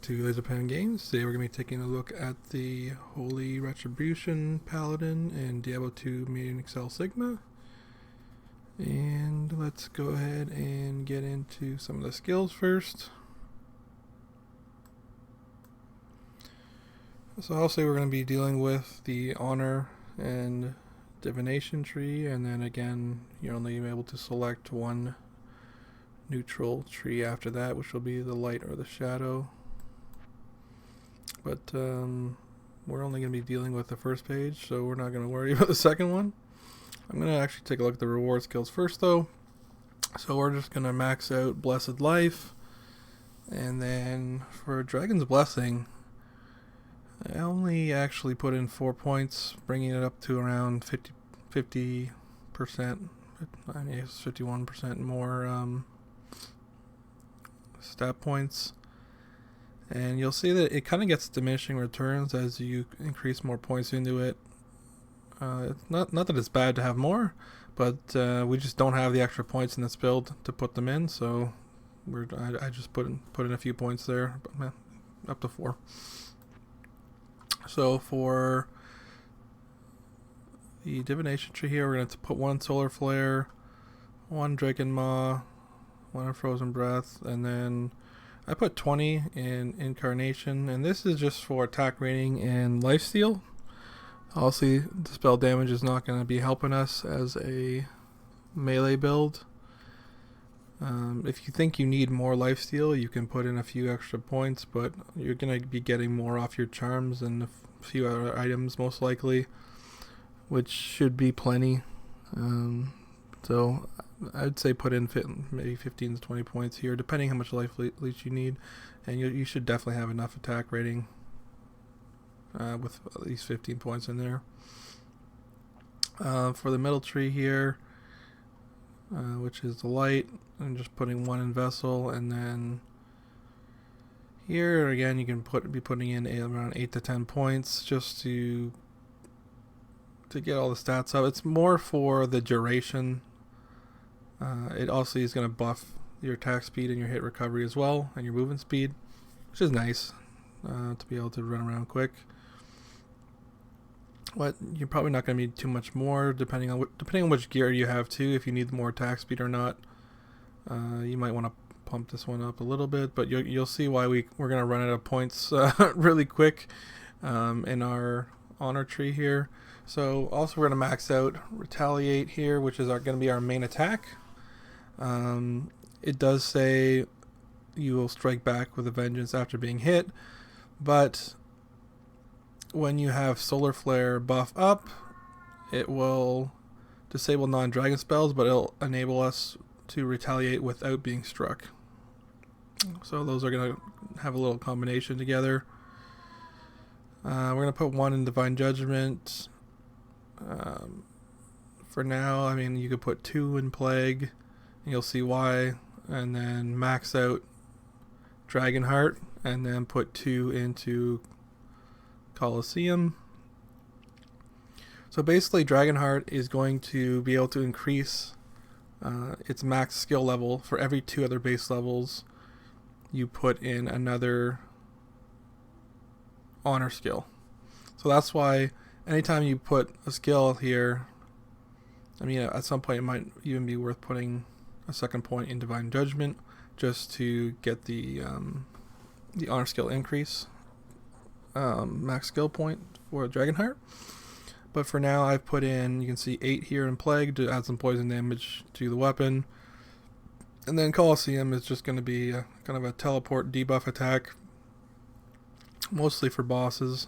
back to Laserpan Games. Today we're going to be taking a look at the Holy Retribution Paladin in Diablo 2 Medium Excel Sigma. And let's go ahead and get into some of the skills first. So obviously we're going to be dealing with the Honor and Divination tree, and then again you're only able to select one neutral tree after that, which will be the light or the shadow. But we're only going to be dealing with the first page, so we're not going to worry about the second one. I'm going to actually take a look at the reward skills first though. So we're just going to max out Blessed Life, and then for Dragon's Blessing I only actually put in 4 points, bringing it up to around 50%, I guess 51% more stat points. And you'll see that it kind of gets diminishing returns as you increase more points into it. It's not that it's bad to have more, but we just don't have the extra points in this build to put them in, so I just put in a few points there, up to 4. So for the Divination tree here, we're going to put 1 Solar Flare, 1 Draken Maw, 1 Frozen Breath, and then I put 20 in Incarnation, and this is just for attack rating and lifesteal. Obviously, the spell damage is not going to be helping us as a melee build. If you think you need more lifesteal, you can put in a few extra points, but you're going to be getting more off your charms and a few other items most likely, which should be plenty. So I'd say put in maybe 15 to 20 points here, depending how much life leech you need, and you should definitely have enough attack rating with at least 15 points in there. For the middle tree here, which is the light, I'm just putting 1 in Vessel, and then here again you can be putting in around 8 to 10 points just to get all the stats up. It's more for the duration. It also is going to buff your attack speed and your hit recovery as well, and your movement speed, which is nice to be able to run around quick. But you're probably not going to need too much more, depending on which gear you have too. If you need more attack speed or not, you might want to pump this one up a little bit. But you'll see why we're going to run out of points really quick in our honor tree here. So also we're going to max out Retaliate here, which is going to be our main attack. It does say you will strike back with a vengeance after being hit, but when you have Solar Flare buff up, it will disable non-dragon spells, but it'll enable us to retaliate without being struck. So those are going to have a little combination together. We're going to put 1 in Divine Judgment. For now, I mean, you could put 2 in Plague, and you'll see why, and then max out Dragonheart, and then put 2 into Colosseum. So basically Dragonheart is going to be able to increase its max skill level for every 2 other base levels you put in another honor skill. So that's why anytime you put a skill here, I mean, at some point it might even be worth putting a second point in Divine Judgment just to get the honor skill increase, max skill point for Dragonheart. But for now I've put in, you can see 8 here in Plague to add some poison damage to the weapon. And then Colosseum is just going to be kind of a teleport debuff attack, mostly for bosses,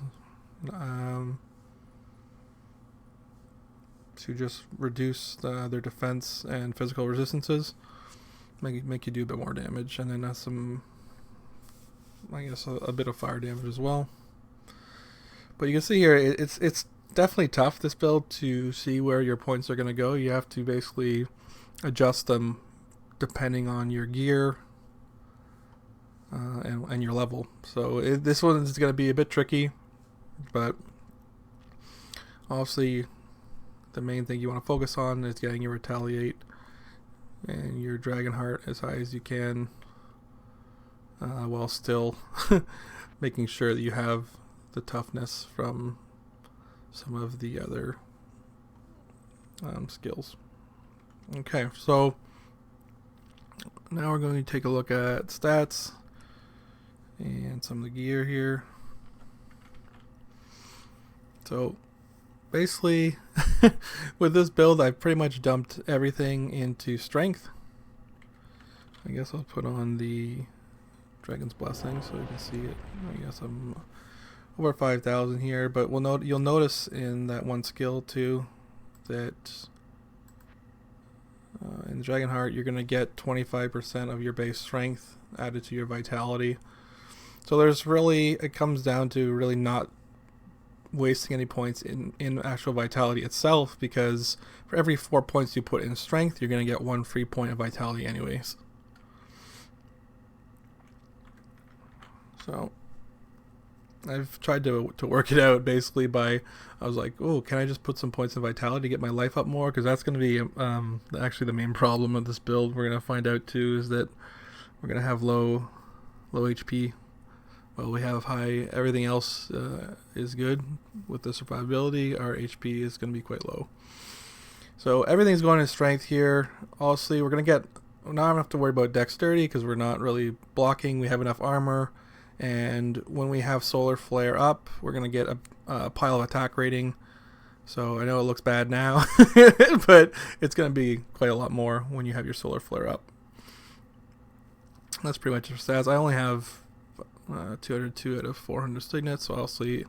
to just reduce their defense and physical resistances, make you do a bit more damage, and then some, I guess, a bit of fire damage as well. But you can see here, it's definitely tough, this build, to see where your points are going to go. You have to basically adjust them depending on your gear and your level. So this one is going to be a bit tricky, but obviously the main thing you want to focus on is getting your Retaliate and your Dragonheart as high as you can while still making sure that you have the toughness from some of the other skills. Okay, so now we're going to take a look at stats and some of the gear here. So basically, with this build, I've pretty much dumped everything into strength. I guess I'll put on the Dragon's Blessing so you can see it. I guess I'm over 5,000 here, but you'll notice in that one skill too that in the Dragon Heart you're going to get 25% of your base strength added to your vitality. So there's really, it comes down to really not wasting any points in actual vitality itself, because for every 4 points you put in strength, you're going to get 1 free point of vitality anyways. So I've tried to work it out basically by, I was like, oh, can I just put some points in vitality to get my life up more? Because that's going to be actually the main problem of this build. We're going to find out too is that we're going to have low HP. Well, we have high, everything else is good. With the survivability, our HP is going to be quite low. So everything's going in strength here. Obviously, we're going to get, now I don't have to worry about dexterity because we're not really blocking. We have enough armor. And when we have Solar Flare up, we're going to get a pile of attack rating. So I know it looks bad now, but it's going to be quite a lot more when you have your Solar Flare up. That's pretty much your stats. I only have 202 out of 400 signets, so obviously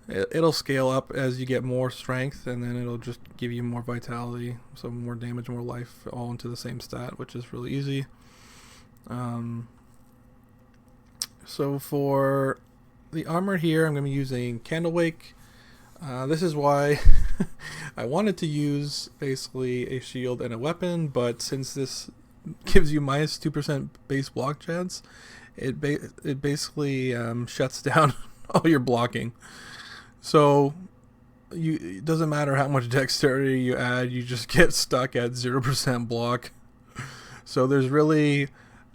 it'll scale up as you get more strength, and then it'll just give you more vitality, so more damage, more life, all into the same stat, which is really easy. So for the armor here, I'm going to be using Candlewake. This is why I wanted to use basically a shield and a weapon, but since this gives you minus 2% base block chance, it basically shuts down all your blocking. So it doesn't matter how much dexterity you add, you just get stuck at 0% block. So there's really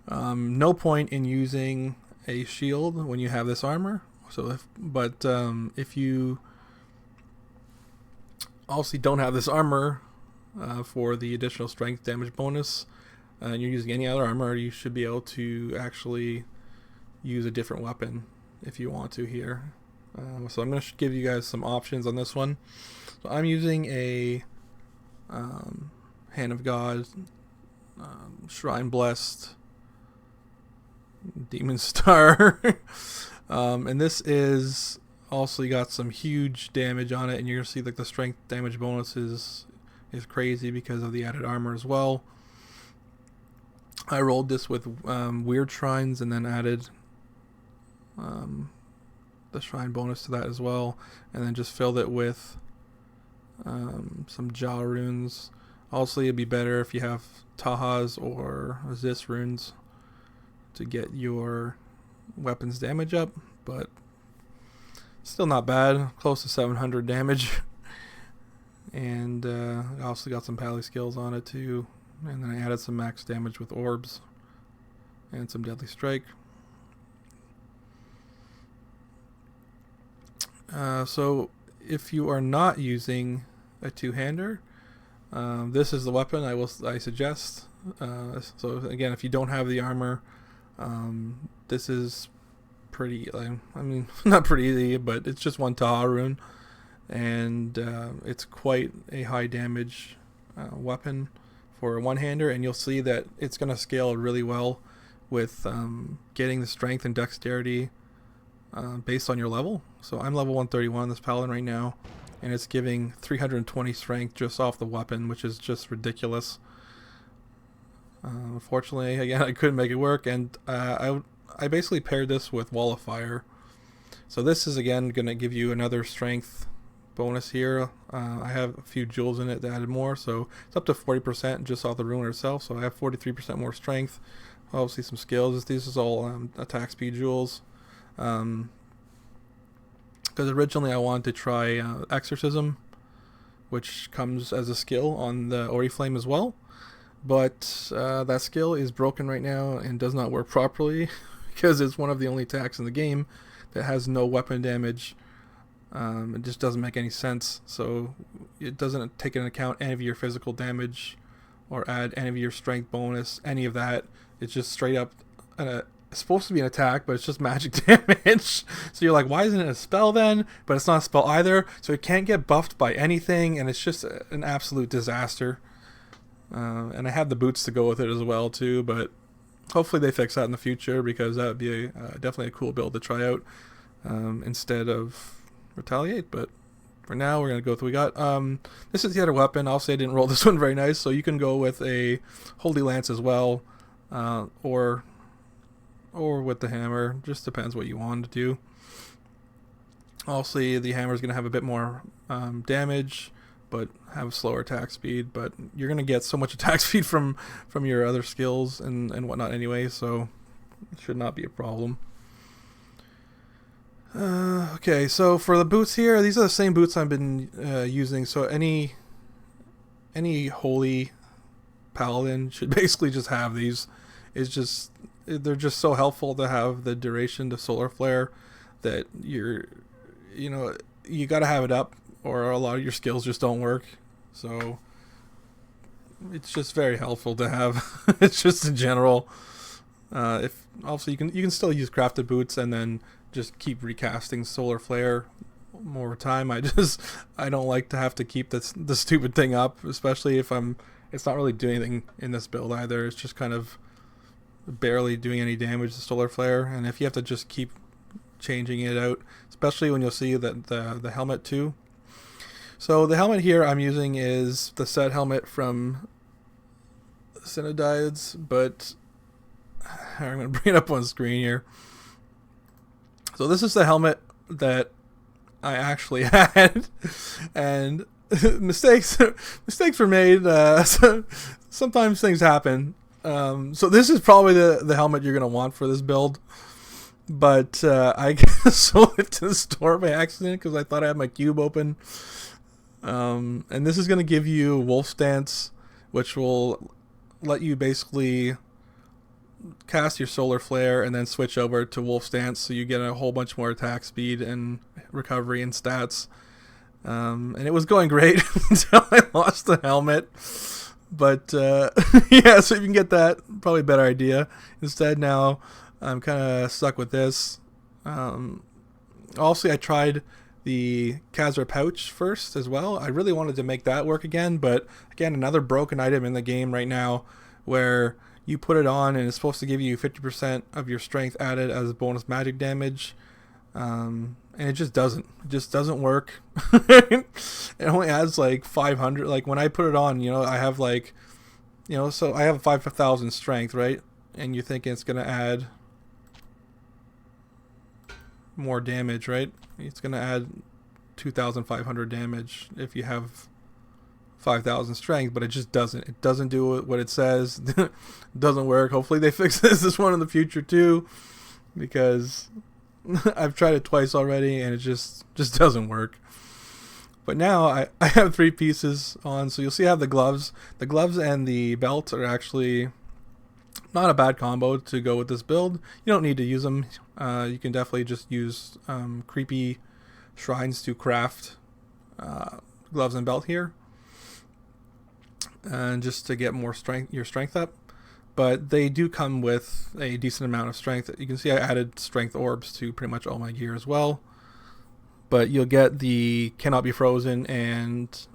no point in using a shield when you have this armor. So if you obviously don't have this armor for the additional strength damage bonus, and you're using any other armor, you should be able to actually use a different weapon if you want to here. So I'm going to give you guys some options on this one. So I'm using a Hand of God, Shrine Blessed, Demon Star, and this is also got some huge damage on it, and you're going to see like the strength damage bonus is crazy because of the added armor as well. I rolled this with weird shrines and then added the shrine bonus to that as well, and then just filled it with some Jaw runes. Also, it'd be better if you have Taha's or Zis runes to get your weapons damage up, but still not bad, close to 700 damage. And I also got some pally skills on it too, and then I added some max damage with orbs and some deadly strike. So if you are not using a two-hander, this is the weapon I suggest. So again, if you don't have the armor, this is pretty, I mean, not pretty easy, but it's just one Taha rune, and it's quite a high damage weapon for a one-hander, and you'll see that it's going to scale really well with getting the strength and dexterity based on your level. So I'm level 131 on this paladin right now, and it's giving 320 strength just off the weapon, which is just ridiculous. Unfortunately, again, I couldn't make it work, and I basically paired this with Wall of Fire. So this is again going to give you another strength bonus here. I have a few jewels in it that added more, so it's up to 40% just off the rune itself. So I have 43% more strength. Obviously some skills. These is all attack speed jewels. Because originally I wanted to try Exorcism, which comes as a skill on the Oriflame as well. but that skill is broken right now and does not work properly because it's one of the only attacks in the game that has no weapon damage. It just doesn't make any sense. So it doesn't take into account any of your physical damage or add any of your strength bonus, any of that. It's just straight up it's supposed to be an attack, but it's just magic damage. So you're like, why isn't it a spell then? But it's not a spell either, so it can't get buffed by anything, and it's just an absolute disaster. And I have the boots to go with it as well too, but hopefully they fix that in the future, because that would be definitely a cool build to try out instead of Retaliate. But for now, we're going to go with what we got. This is the other weapon. I'll say I didn't roll this one very nice, so you can go with a Holy Lance as well, or with the hammer. Just depends what you want to do. Also, the hammer is going to have a bit more damage, but have slower attack speed. But you're going to get so much attack speed from your other skills and whatnot anyway, so it should not be a problem. Okay, so for the boots here, these are the same boots I've been using. So any holy paladin should basically just have these. They're just so helpful to have the duration to solar flare that you got to have it up, or a lot of your skills just don't work. So it's just very helpful to have. It's just in general. If also you can still use crafted boots and then just keep recasting solar flare more time. I don't like to have to keep the stupid thing up, especially if it's not really doing anything in this build either. It's just kind of barely doing any damage to solar flare, and if you have to just keep changing it out, especially when you'll see that the helmet too. So the helmet here I'm using is the set helmet from Synodides, but I'm going to bring it up on screen here. So this is the helmet that I actually had, and mistakes were made. So sometimes things happen. So this is probably the helmet you're going to want for this build. But I sold it to the store by accident because I thought I had my cube open. And this is going to give you Wolf Stance, which will let you basically cast your solar flare and then switch over to Wolf Stance, so you get a whole bunch more attack speed and recovery and stats. And it was going great until I lost the helmet. But yeah, so you can get that, probably a better idea. Instead, now I'm kind of stuck with this. Also, I tried the Khazra pouch first as well. I really wanted to make that work again, but again, another broken item in the game right now, where you put it on and it's supposed to give you 50% of your strength added as bonus magic damage. And it just doesn't. It just doesn't work. It only adds like 500. Like when I put it on, I have like, so I have 5,000 strength, right? And you're thinking it's going to add more damage, right? It's going to add 2,500 damage if you have 5,000 strength, but it just doesn't. It doesn't do what it says. It doesn't work. Hopefully they fix this one in the future too, because I've tried it twice already and it just doesn't work. But now I have 3 pieces on, so you'll see I have the gloves. The gloves and the belt are actually not a bad combo to go with this build. You don't need to use them. You can definitely just use creepy shrines to craft gloves and belt here, and just to get more your strength up. But they do come with a decent amount of strength. You can see I added strength orbs to pretty much all my gear as well. But you'll get the cannot be frozen and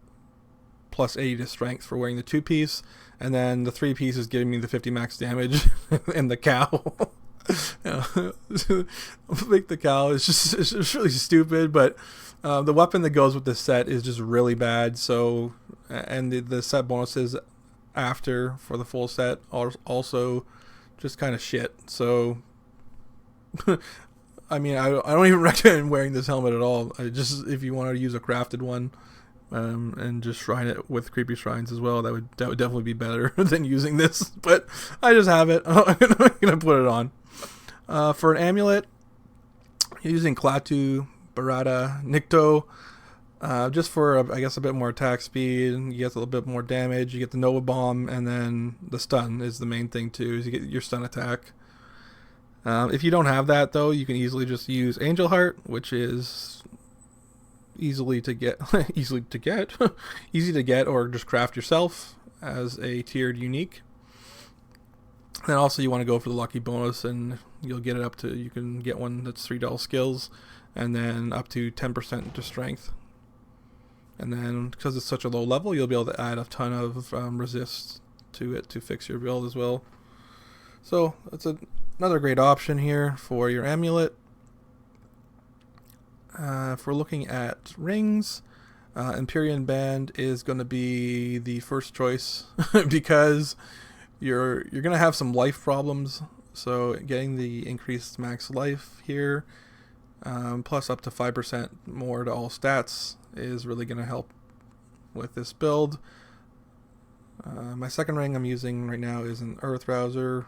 plus 80 to strength for wearing the 2-piece. And then the 3-piece is giving me the 50 max damage and the cow. Like the cow is just really stupid, but the weapon that goes with this set is just really bad. So, and the set bonuses after for the full set are also just kind of shit. So I mean, I don't even recommend wearing this helmet at all. Just if you want to use a crafted one, and just shrine it with creepy shrines as well, that would definitely be better than using this. But I just have it. I'm gonna put it on. For an amulet, using Klaatu, Barada, Nikto. Just for, I guess, a bit more attack speed. You get a little bit more damage. You get the Nova Bomb, and then the stun is the main thing too. Is you get your stun attack. If you don't have that though, you can easily just use Angel Heart, which is easily to get, easy to get, or just craft yourself as a tiered unique. Then also you want to go for the lucky bonus, and you'll get it up to, you can get one that's $3 skills, and then up to 10% to strength. And then because it's such a low level, you'll be able to add a ton of resist to it to fix your build as well. So it's another great option here for your amulet. If we're looking at rings, Empyrean Band is going to be the first choice because you're going to have some life problems. So getting the increased max life here, plus up to 5% more to all stats, is really going to help with this build. My second ring I'm using right now is an Earth Rouser,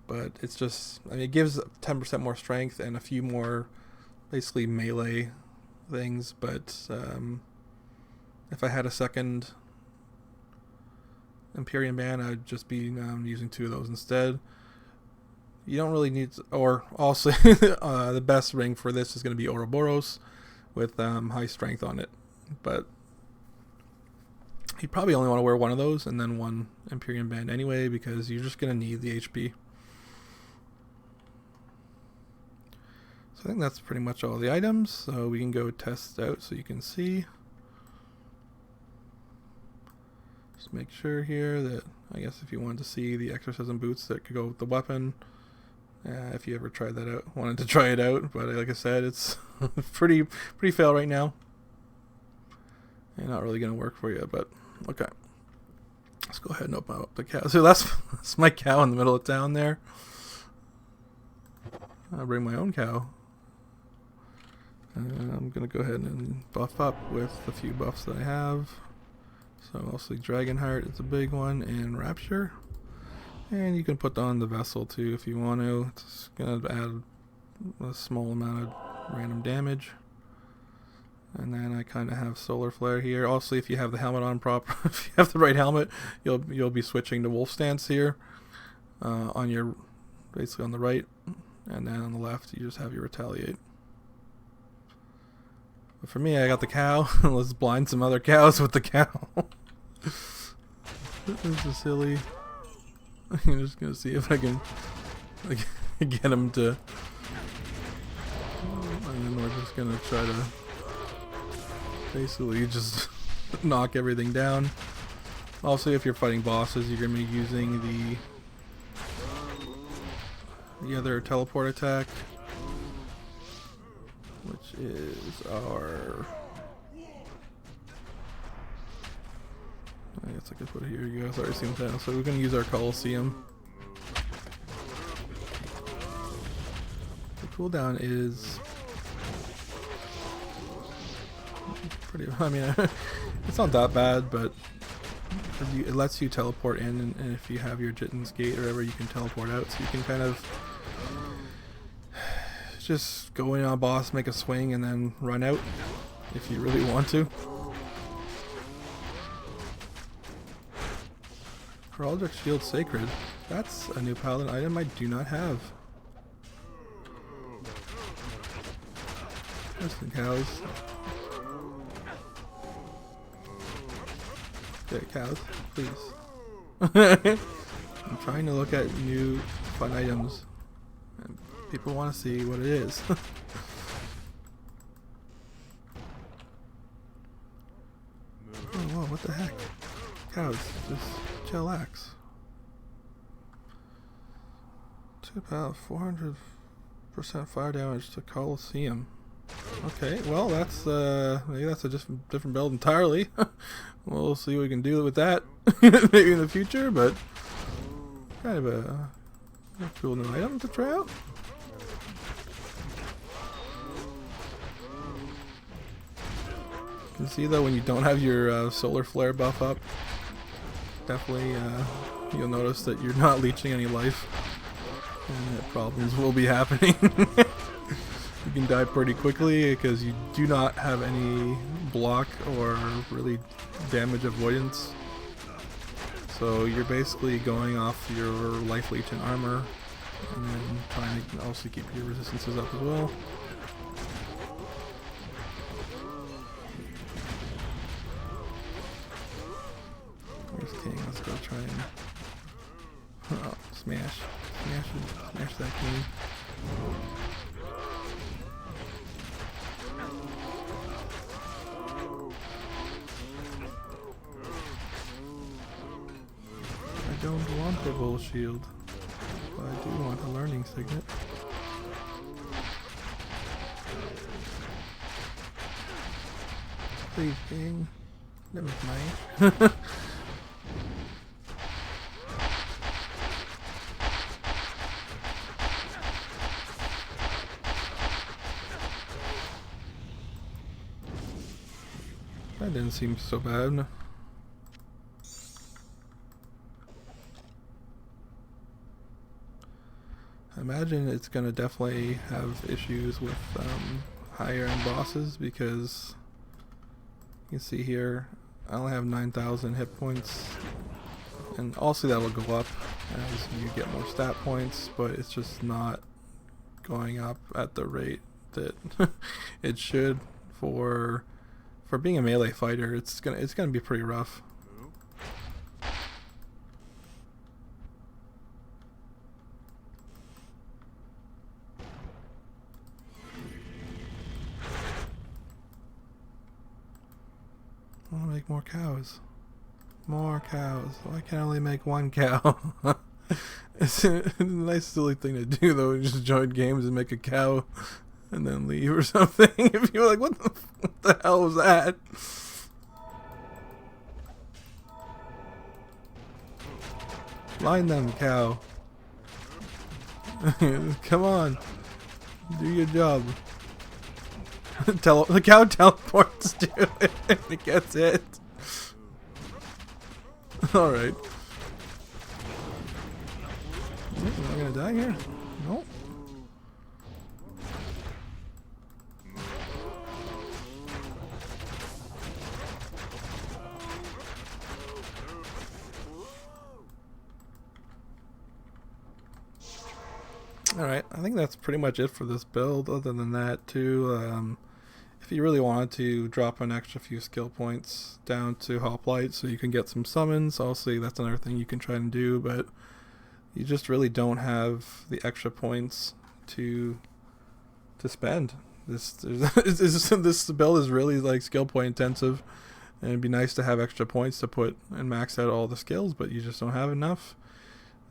but it's just, I mean, it gives 10% more strength and a few more basically melee things, but if I had a second Empyrean Band, I'd just be using 2 of those instead. You don't really need to, or also the best ring for this is going to be Ouroboros with high strength on it, but you probably only want to wear one of those and then one Empyrean Band anyway, because you're just going to need the HP. So I think that's pretty much all the items, so we can go test out so you can see. Just make sure here that, I guess if you wanted to see the exorcism boots that could go with the weapon, if you ever tried that out, wanted to try it out, but like I said, it's pretty fail right now. And not really going to work for you, but okay. Let's go ahead and open up the cow. So that's my cow in the middle of town there. I'll bring my own cow. I'm going to go ahead and buff up with the few buffs that I have. So mostly Dragonheart is a big one, and Rapture. And you can put on the Vessel too if you want to. It's going to add a small amount of random damage. And then I kind of have Solar Flare here. Also, if you have the helmet on proper, if you have the right helmet, you'll be switching to Wolf Stance here. On your, basically on the right. And then on the left, you just have your Retaliate. But for me, I got the cow. Let's blind some other cows with the cow. This is silly. I'm just gonna see if I can get him to. And then we're just gonna try to basically just knock everything down. Also, if you're fighting bosses, you're gonna be using the other teleport attack, which is our. I guess I could put it here. You guys already seen that. So we're going to use our Colosseum. The cooldown is pretty. I mean, it's not that bad, but it lets you teleport in, and if you have your Jitten's Gate or whatever, you can teleport out. So you can kind of just go in on a boss, make a swing, and then run out if you really want to. Heraldic Shield Sacred. That's a new paladin item I do not have. There's the cows. Okay, cows, please. I'm trying to look at new fun items. And people want to see what it is. Oh, whoa, what the heck? Cows, just chillax. 2 power, 400% fire damage to Colosseum. Okay, well that's maybe that's a different build entirely. We'll see what we can do with that maybe in the future, but kind of a cool new item to try out. You can see though when you don't have your Solar Flare buff up, definitely you'll notice that you're not leeching any life, and problems will be happening. you can die pretty quickly because you do not have any block or really damage avoidance. So you're basically going off your life leech and armor, and then trying to also keep your resistances up as well. Where's King? Let's go try and smash that King. I don't want the bull shield, but I do want a learning signet. Please, King. That was mine. That didn't seem so bad. I imagine it's gonna definitely have issues with higher end bosses, because you can see here I only have 9,000 hit points, and also that will go up as you get more stat points, but it's just not going up at the rate that it should. For being a melee fighter, it's gonna be pretty rough. I want to make more cows. More cows. Why can't I only make one cow? It's a nice silly thing to do though, just join games and make a cow and then leave or something. If you're like, what the hell was that? Line them, cow. Come on. Do your job. The cow teleports to it and it gets hit. Alright. Am I gonna die here? Nope. Alright, I think that's pretty much it for this build. Other than that too, if you really wanted to drop an extra few skill points down to Hoplite so you can get some summons, obviously that's another thing you can try and do, but you just really don't have the extra points to spend. This build is really like skill point intensive, and it'd be nice to have extra points to put and max out all the skills, but you just don't have enough.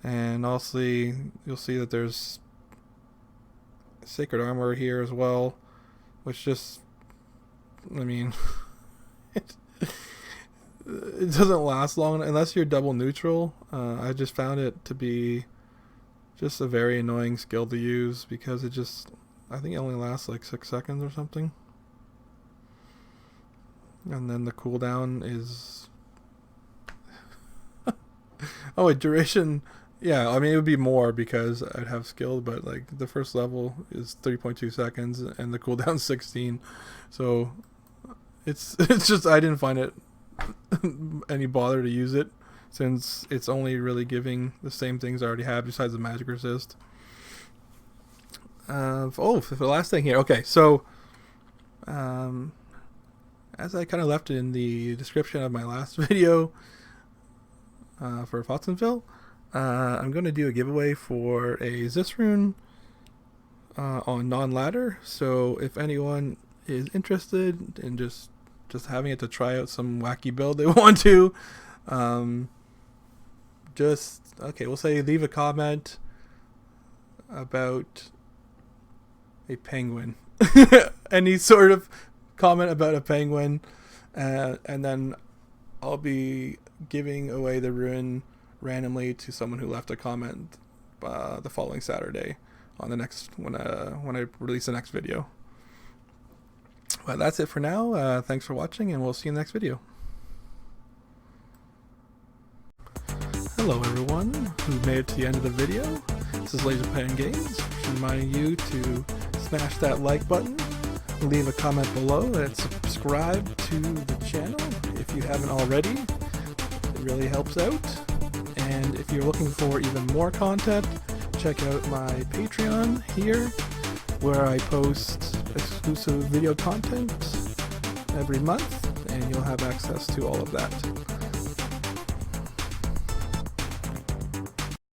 And also you'll see that there's sacred armor here as well, which just, I mean, it doesn't last long unless you're double neutral. I just found it to be just a very annoying skill to use, because it just, I think it only lasts like 6 seconds or something, and then the cooldown is oh wait, duration. Yeah, I mean, it would be more because I'd have skill, but like the first level is 3.2 seconds and the cooldown's 16. So it's just, I didn't find it any bother to use it, since it's only really giving the same things I already have besides the magic resist. For the last thing here. Okay, so as I kind of left it in the description of my last video for Fotsonville, I'm going to do a giveaway for a Zisrune on non-ladder. So if anyone is interested in just having it to try out some wacky build they want to, we'll say leave a comment about a penguin. Any sort of comment about a penguin, and then I'll be giving away the rune randomly to someone who left a comment the following Saturday on the next when I release the next video. But that's it for now. Thanks for watching, and we'll see you in the next video. Hello everyone who made it to the end of the video. This is Laser Pen Games, reminding you to smash that like button, leave a comment below, and subscribe to the channel if you haven't already. It really helps out. And if you're looking for even more content, check out my Patreon here, where I post exclusive video content every month, and you'll have access to all of that.